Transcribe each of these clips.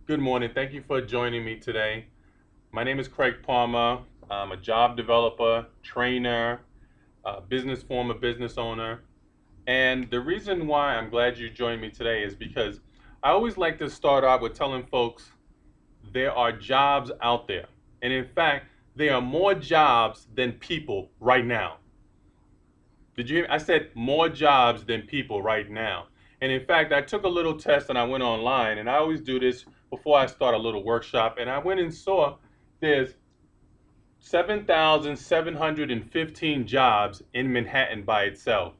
Good morning. Thank you for joining me today. My name is Craig Palma. I'm a job developer, trainer, former business owner. And the reason why I'm glad you joined me today is because I always like to start out with telling folks there are jobs out there. And in fact, there are more jobs than people right now. Did you hear me? I said more jobs than people right now. And in fact, I took a little test and I went online, and I always do this before I start a little workshop. And I went and saw there's 7,715 jobs in Manhattan by itself.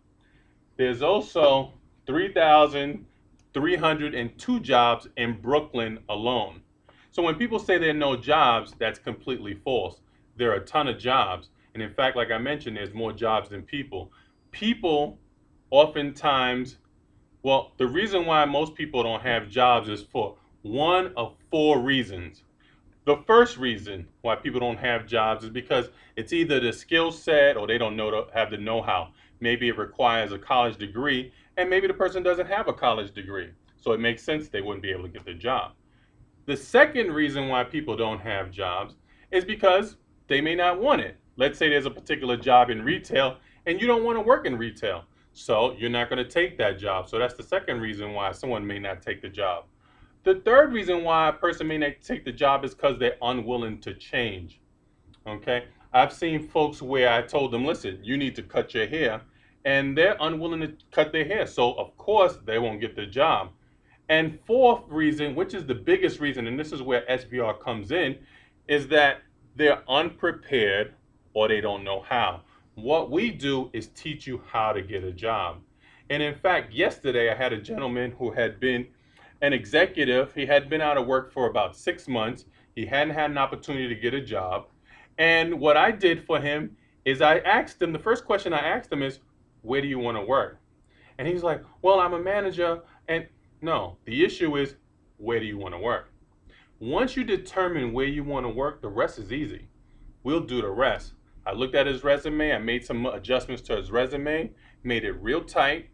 There's also 3,302 jobs in Brooklyn alone. So when people say there are no jobs, that's completely false. There are a ton of jobs. And in fact, like I mentioned, there's more jobs than people. People oftentimes, well, the reason why most people don't have jobs is for one of four reasons. The first reason why people don't have jobs is because it's either the skill set or they don't have the know-how. Maybe it requires a college degree, and maybe the person doesn't have a college degree. So it makes sense they wouldn't be able to get the job. The second reason why people don't have jobs is because they may not want it. Let's say there's a particular job in retail and you don't want to work in retail. So you're not going to take that job. So that's the second reason why someone may not take the job. The third reason why a person may not take the job is because they're unwilling to change. Okay? I've seen folks where I told them, listen, you need to cut your hair, and they're unwilling to cut their hair. So, of course, they won't get the job. And fourth reason, which is the biggest reason, and this is where SBR comes in, is that they're unprepared or they don't know how. What we do is teach you how to get a job. And in fact, yesterday I had a gentleman who had been an executive. He had been out of work for about 6 months. He hadn't had an opportunity to get a job. And what I did for him is I asked him, the first question I asked him is, where do you want to work? And he's like, well, I'm a manager. And no, the issue is, where do you want to work? Once you determine where you want to work, the rest is easy. We'll do the rest. I looked at his resume. I made some adjustments to his resume, made it real tight.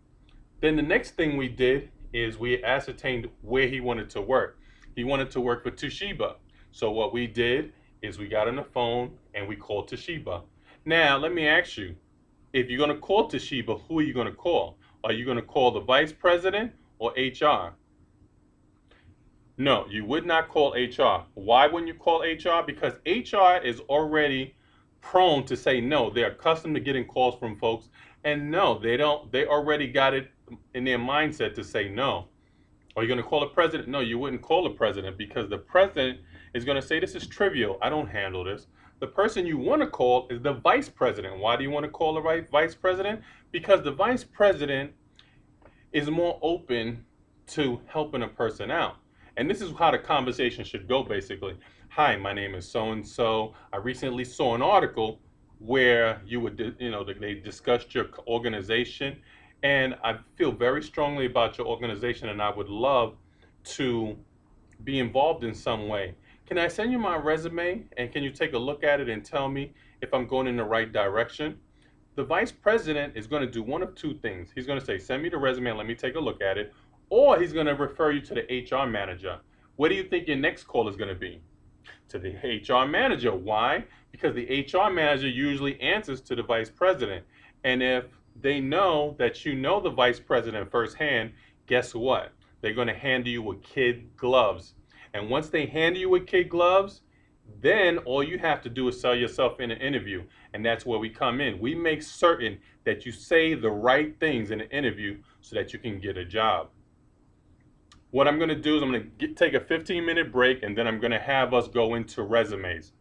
Then the next thing we did is we ascertained where he wanted to work. He wanted to work for Toshiba. So what we did is we got on the phone and we called Toshiba. Now, let me ask you, if you're going to call Toshiba, who are you going to call? Are you going to call the vice president or HR? No, you would not call HR. Why wouldn't you call HR? Because HR is already prone to say no. They're accustomed to getting calls from folks, and no, they don't. They already got it in their mindset to say no. Are you going to call the president? No, you wouldn't call the president because the president is going to say this is trivial. I don't handle this. The person you want to call is the vice president. Why do you want to call the vice president? Because the vice president is more open to helping a person out. And this is how the conversation should go, basically. Hi, my name is so-and-so. I recently saw an article where they discussed your organization, and I feel very strongly about your organization, and I would love to be involved in some way. Can I send you my resume, and can you take a look at it and tell me if I'm going in the right direction? The vice president is going to do one of two things. He's going to say, send me the resume and let me take a look at it. Or he's going to refer you to the HR manager. What do you think your next call is going to be? To the HR manager. Why? Because the HR manager usually answers to the vice president. And if they know that you know the vice president firsthand, guess what? They're going to hand you with kid gloves. And once they hand you with kid gloves, then all you have to do is sell yourself in an interview. And that's where we come in. We make certain that you say the right things in an interview so that you can get a job. What I'm going to do is I'm going to take a 15-minute break, and then I'm going to have us go into resumes.